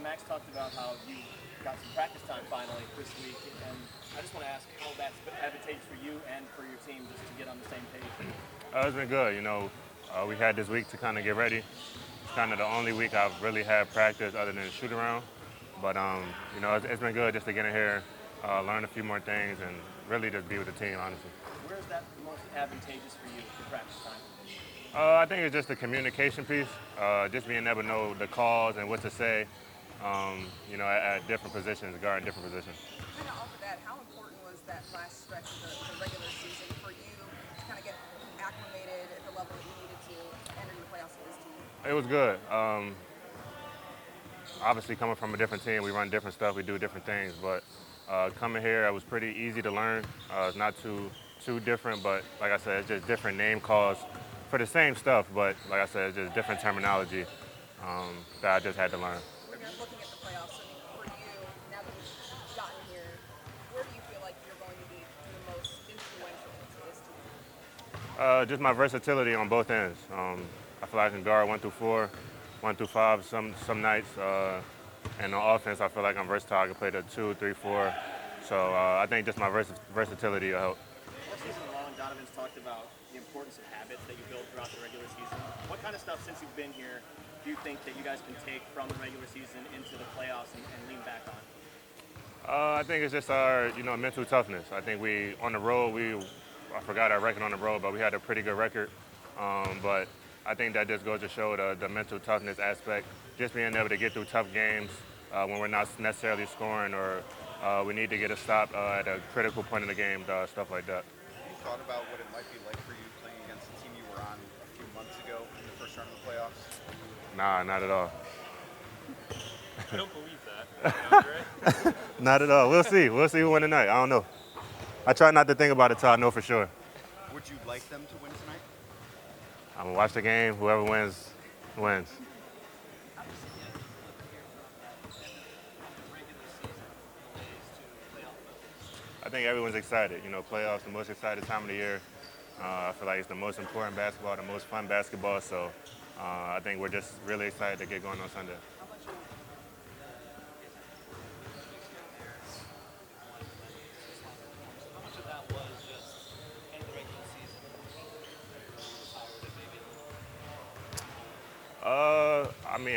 Max talked about how you got some practice time finally this week, and I just want to ask how that's advantageous for you and for your team just to get on the same page. It's been good. We had this week to kind of get ready. It's kind of the only week I've really had practice other than shoot around. But it's been good just to get in here, learn a few more things, and really just be with the team, honestly. Where is that most advantageous for you, the practice time? I think it's just the communication piece, just being able to know the calls and what to say, at different positions, guarding different positions. Kind of off of that, how important was that last stretch of the regular season for you to kind of get acclimated at the level that you needed to enter the playoffs with this team? It was good. Obviously, coming from a different team, we run different stuff, we do different things. But coming here, it was pretty easy to learn. It's not too different, but like I said, it's just different name calls for the same stuff. But like I said, it's just different terminology that I just had to learn. When you're looking at the playoffs, I mean, for you, now that you've gotten here, where do you feel like you're going to be the most influential to this team? Just my versatility on both ends. I feel like I can guard 1 through 4, 1 through 5 some nights. And on offense, I feel like I'm versatile. I can play the 2, 3, 4. So I think just my versatility will help. All season long, Donovan's talked about the importance of habits that you build throughout the regular season. What kind of stuff, since you've been here, do you think that you guys can take from the regular season into the playoffs and lean back on? I think it's just our, mental toughness. I think on the road, I forgot our record on the road, but we had a pretty good record. But I think that just goes to show the mental toughness aspect, just being able to get through tough games when we're not necessarily scoring or we need to get a stop at a critical point in the game, stuff like that. Have you thought about what it might be like for you playing against the team you were on a few months ago in the first round of the playoffs? Nah, not at all. I don't believe that. Not at all. We'll see. We'll see who win tonight. I don't know. I try not to think about it till I know for sure. Would you like them to win tonight? I'm going to watch the game. Whoever wins, wins. I think everyone's excited. Playoffs, the most excited time of the year. I feel like it's the most important basketball, the most fun basketball. So I think we're just really excited to get going on Sunday.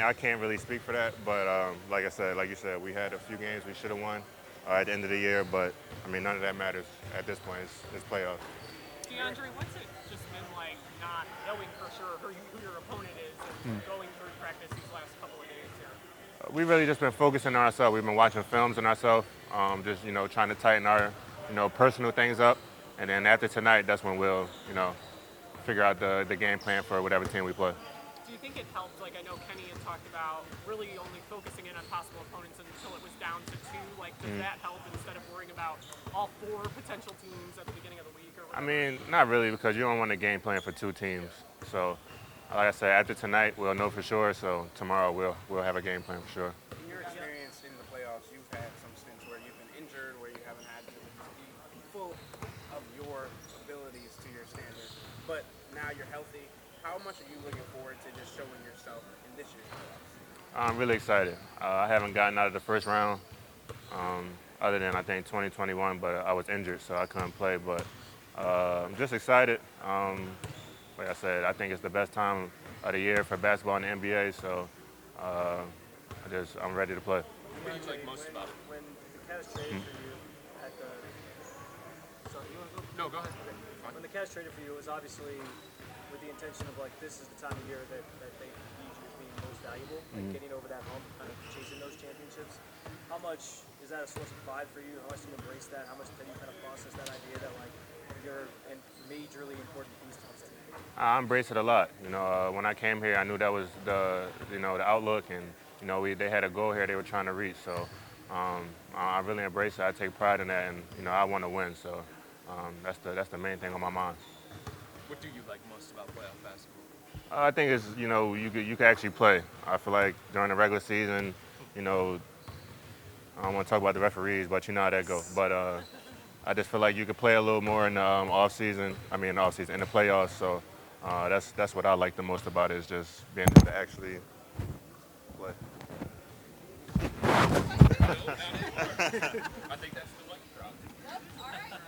I can't really speak for that, but like you said, we had a few games we should have won at the end of the year, but none of that matters at this point. It's playoffs. DeAndre, what's it just been like not knowing for sure who your opponent is and going through practice these last couple of days here? We've really just been focusing on ourselves. We've been watching films on ourselves, just trying to tighten our personal things up, and then after tonight, that's when we'll figure out the game plan for whatever team we play. Do you think it helped? Like I know Kenny had talked about really only focusing in on possible opponents until it was down to 2. Like, does that help instead of worrying about all 4 potential teams at the beginning of the week? Or whatever? Not really, because you don't want a game plan for 2 teams. So, like I said, after tonight, we'll know for sure. So tomorrow, we'll have a game plan for sure. In your experience in the playoffs, you've had some stints where you've been injured, where you haven't had to be full of your abilities to your standard. But now you're healthy. How much are you looking forward to just showing yourself in this year's playoffs? I'm really excited. I haven't gotten out of the first round, other than I think 2021, but I was injured, so I couldn't play. But I'm just excited. Like I said, I think it's the best time of the year for basketball in the NBA, so I'm ready to play. What do you like most about it? When the Cavs traded for you at the... Sorry, you want to go? No, go ahead. When the Cavs traded for you, it was obviously with the intention of this is the time of year that they need you as being most valuable, getting over that hump, kind of chasing those championships. How much is that a source of pride for you? How much do you embrace that? How much can you kind of process that idea that you're a majorly important piece to this team? I embrace it a lot. When I came here, I knew that was the outlook, and they had a goal here they were trying to reach. So I really embrace it. I take pride in that, and I want to win. So that's the main thing on my mind. What do you like most about playoff basketball? I think it's you can actually play. I feel like during the regular season, I don't want to talk about the referees, but you know how that goes. But I just feel like you could play a little more in the in the playoffs. So that's what I like the most about it, is just being able to actually play. I think that's the way.